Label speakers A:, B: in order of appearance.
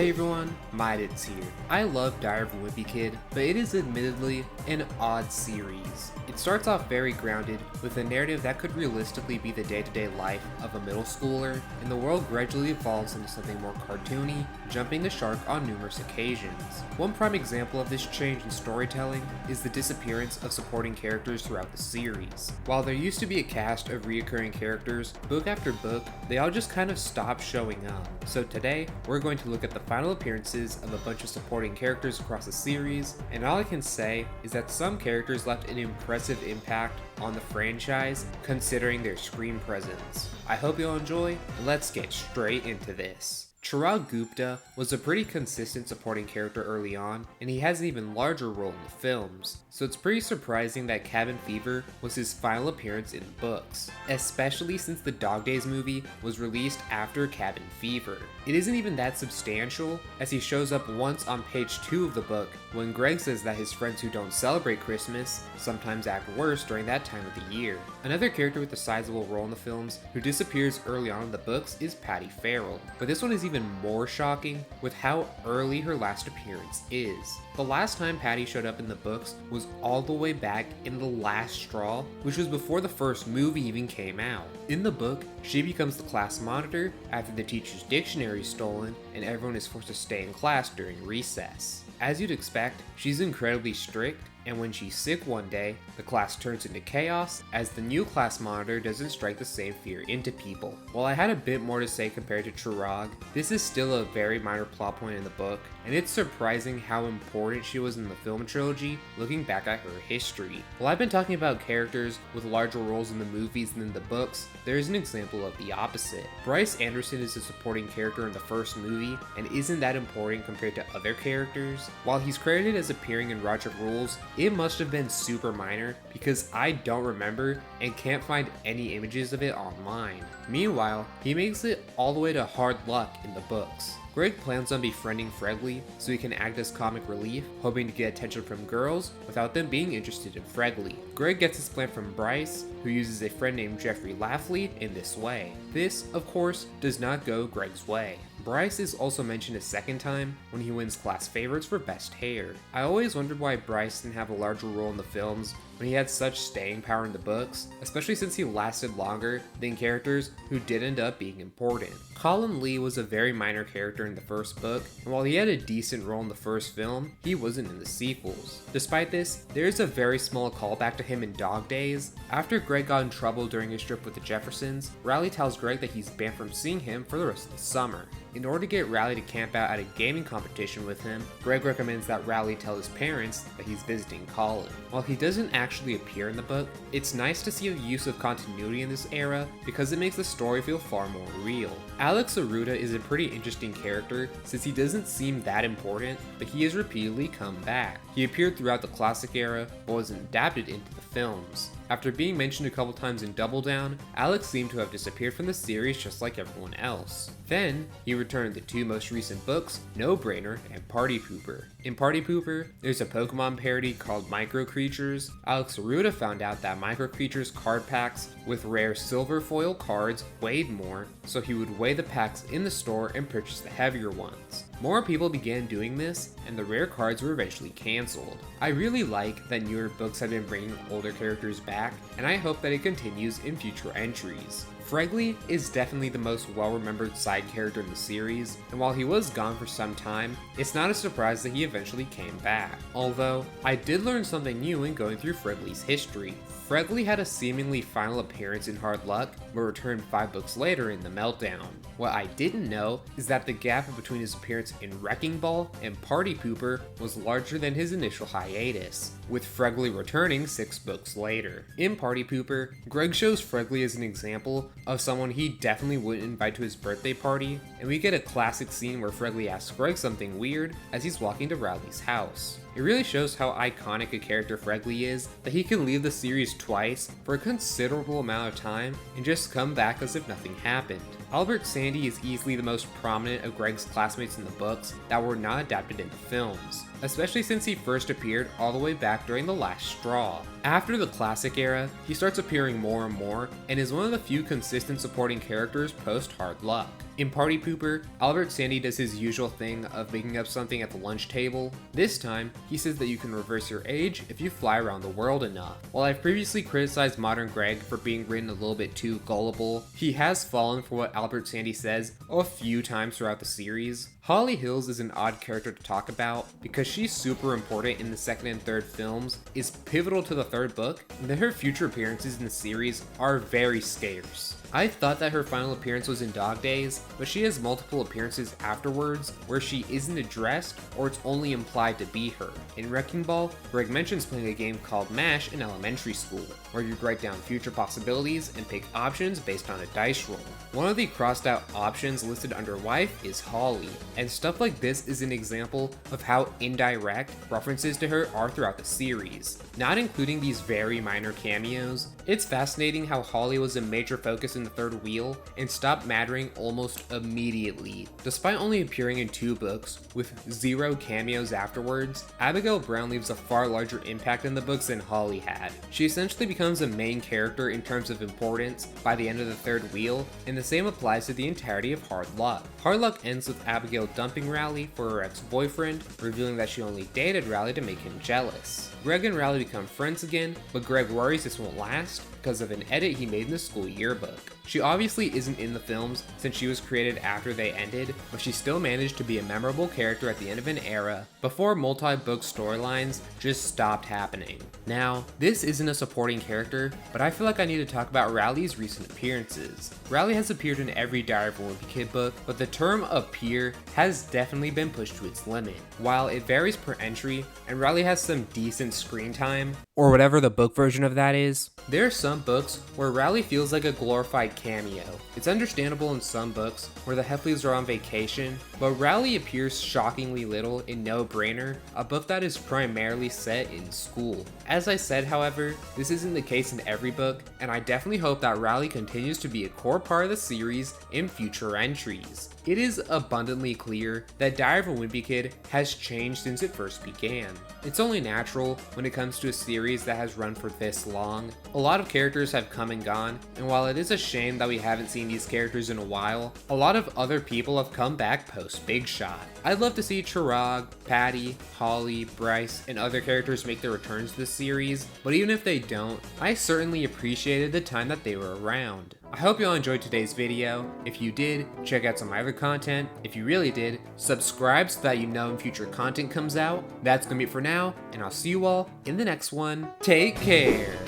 A: Hey everyone, Mydits here. I love Diary of a Wimpy Kid, but it is admittedly an odd series. It starts off very grounded, with a narrative that could realistically be the day-to-day life of a middle schooler, and the world gradually evolves into something more cartoony, jumping the shark on numerous occasions. One prime example of this change in storytelling is the disappearance of supporting characters throughout the series. While there used to be a cast of reoccurring characters, book after book, they all just kind of stopped showing up. So today, we're going to look at the final appearances of a bunch of supporting characters across the series, and all I can say is that some characters left an impressive impact on the franchise considering their screen presence. I hope you'll enjoy, and let's get straight into this. Chirag Gupta was a pretty consistent supporting character early on, and he has an even larger role in the films, so it's pretty surprising that Cabin Fever was his final appearance in the books, especially since the Dog Days movie was released after Cabin Fever. It isn't even that substantial, as he shows up once on page 2 of the book when Greg says that his friends who don't celebrate Christmas sometimes act worse during that time of the year. Another character with a sizable role in the films who disappears early on in the books is Patty Farrell, but this one is even more shocking with how early her last appearance is. The last time Patty showed up in the books was all the way back in The Last Straw, which was before the first movie even came out. In the book, she becomes the class monitor after the teacher's dictionary is stolen and everyone is forced to stay in class during recess. As you'd expect, she's incredibly strict, and when she's sick one day, the class turns into chaos as the new class monitor doesn't strike the same fear into people. While I had a bit more to say compared to Chirag, this is still a very minor plot point in the book, and it's surprising how important she was in the film trilogy looking back at her history. While I've been talking about characters with larger roles in the movies than in the books, there is an example of the opposite. Bryce Anderson is a supporting character in the first movie and isn't that important compared to other characters. While he's credited as appearing in Roger Rules, it must have been super minor because I don't remember and can't find any images of it online. Meanwhile, he makes it all the way to Hard Luck in the books. Greg plans on befriending Fregley so he can act as comic relief, hoping to get attention from girls without them being interested in Fregley. Greg gets his plan from Bryce, who uses a friend named Jeffrey Laughley in this way. This, of course, does not go Greg's way. Bryce is also mentioned a second time when he wins class favorites for best hair. I always wondered why Bryce didn't have a larger role in the films when he had such staying power in the books, especially since he lasted longer than characters who did end up being important. Colin Lee was a very minor character in the first book, and while he had a decent role in the first film, he wasn't in the sequels. Despite this, there is a very small callback to him in Dog Days. After Greg got in trouble during his trip with the Jeffersons, Riley tells Greg that he's banned from seeing him for the rest of the summer. In order to get Riley to camp out at a gaming competition with him, Greg recommends that Riley tell his parents that he's visiting Colin. While he doesn't actually appear in the book, it's nice to see a use of continuity in this era because it makes the story feel far more real. Alex Aruda is a pretty interesting character since he doesn't seem that important, but he has repeatedly come back. He appeared throughout the classic era, but wasn't adapted into the films. After being mentioned a couple times in Double Down, Alex seemed to have disappeared from the series just like everyone else. Then, he returned in the two most recent books, No Brainer and Party Pooper. In Party Pooper, there's a Pokemon parody called Micro Creatures. Alex Aruda found out that Micro Creatures card packs with rare silver foil cards weighed more, so he would weigh the packs in the store and purchase the heavier ones. More people began doing this, and the rare cards were eventually cancelled. I really like that newer books have been bringing older characters back, and I hope that it continues in future entries. Fregley is definitely the most well-remembered side character in the series, and while he was gone for some time, it's not a surprise that he eventually came back. Although, I did learn something new in going through Fregley's history. Fregley had a seemingly final appearance in Hard Luck, but returned 5 books later in The Meltdown. What I didn't know is that the gap between his appearance in Wrecking Ball and Party Pooper was larger than his initial hiatus, with Fregley returning 6 books later. In Party Pooper, Greg shows Fregley as an example of someone he definitely wouldn't invite to his birthday party, and we get a classic scene where Fregley asks Greg something weird as he's walking to Riley's house. It really shows how iconic a character Fregley is that he can leave the series twice for a considerable amount of time and just come back as if nothing happened. Albert Sandy is easily the most prominent of Greg's classmates in the books that were not adapted into films, especially since he first appeared all the way back during The Last Straw. After the classic era, he starts appearing more and more, and is one of the few consistent supporting characters post Hard Luck. In Party Pooper, Albert Sandy does his usual thing of making up something at the lunch table. This time, he says that you can reverse your age if you fly around the world enough. While I've previously criticized modern Greg for being written a little bit too gullible, he has fallen for what Albert Sandy says a few times throughout the series. Holly Hills is an odd character to talk about because she's super important in the second and third films, is pivotal to the third book, and that her future appearances in the series are very scarce. I thought that her final appearance was in Dog Days, but she has multiple appearances afterwards where she isn't addressed or it's only implied to be her. In Wrecking Ball, Greg mentions playing a game called MASH in elementary school, where you write down future possibilities and pick options based on a dice roll. One of the crossed out options listed under wife is Holly, and stuff like this is an example of how indirect references to her are throughout the series, not including these very minor cameos. It's fascinating how Holly was a major focus in the third wheel and stopped mattering almost immediately. Despite only appearing in 2 books, with 0 cameos afterwards, Abigail Brown leaves a far larger impact in the books than Holly had. She essentially becomes a main character in terms of importance by the end of the third wheel, and the same applies to the entirety of Hard Luck. Hard Luck ends with Abigail dumping Rowley for her ex-boyfriend, revealing that she only dated Rowley to make him jealous. Greg and Rowley become friends again, but Greg worries this won't last because of an edit he made in the school yearbook. She obviously isn't in the films since she was created after they ended, but she still managed to be a memorable character at the end of an era before multi-book storylines just stopped happening. Now, this isn't a supporting character, but I feel like I need to talk about Rowley's recent appearances. Rowley has appeared in every Diary of a Wimpy Kid book, but the term appear has definitely been pushed to its limit. While it varies per entry, and Rowley has some decent screen time, or whatever the book version of that is, there are some books where Rowley feels like a glorified cameo. It's understandable in some books where the Heffleys are on vacation, but Rowley appears shockingly little in No Brainer, a book that is primarily set in school. As I said, however, this isn't the case in every book, and I definitely hope that Rowley continues to be a core part of the series in future entries. It is abundantly clear that Diary of a Wimpy Kid has changed since it first began. It's only natural when it comes to a series that has run for this long. A lot of characters have come and gone, and while it is a shame that we haven't seen these characters in a while, a lot of other people have come back post Big Shot. I'd love to see Chirag, Patty, Holly, Bryce, and other characters make their returns to this series, but even if they don't, I certainly appreciated the time that they were around. I hope you all enjoyed today's video. If you did, check out some of my other content. If you really did, subscribe so that you know when future content comes out. That's gonna be it for now, and I'll see you all in the next one. Take care!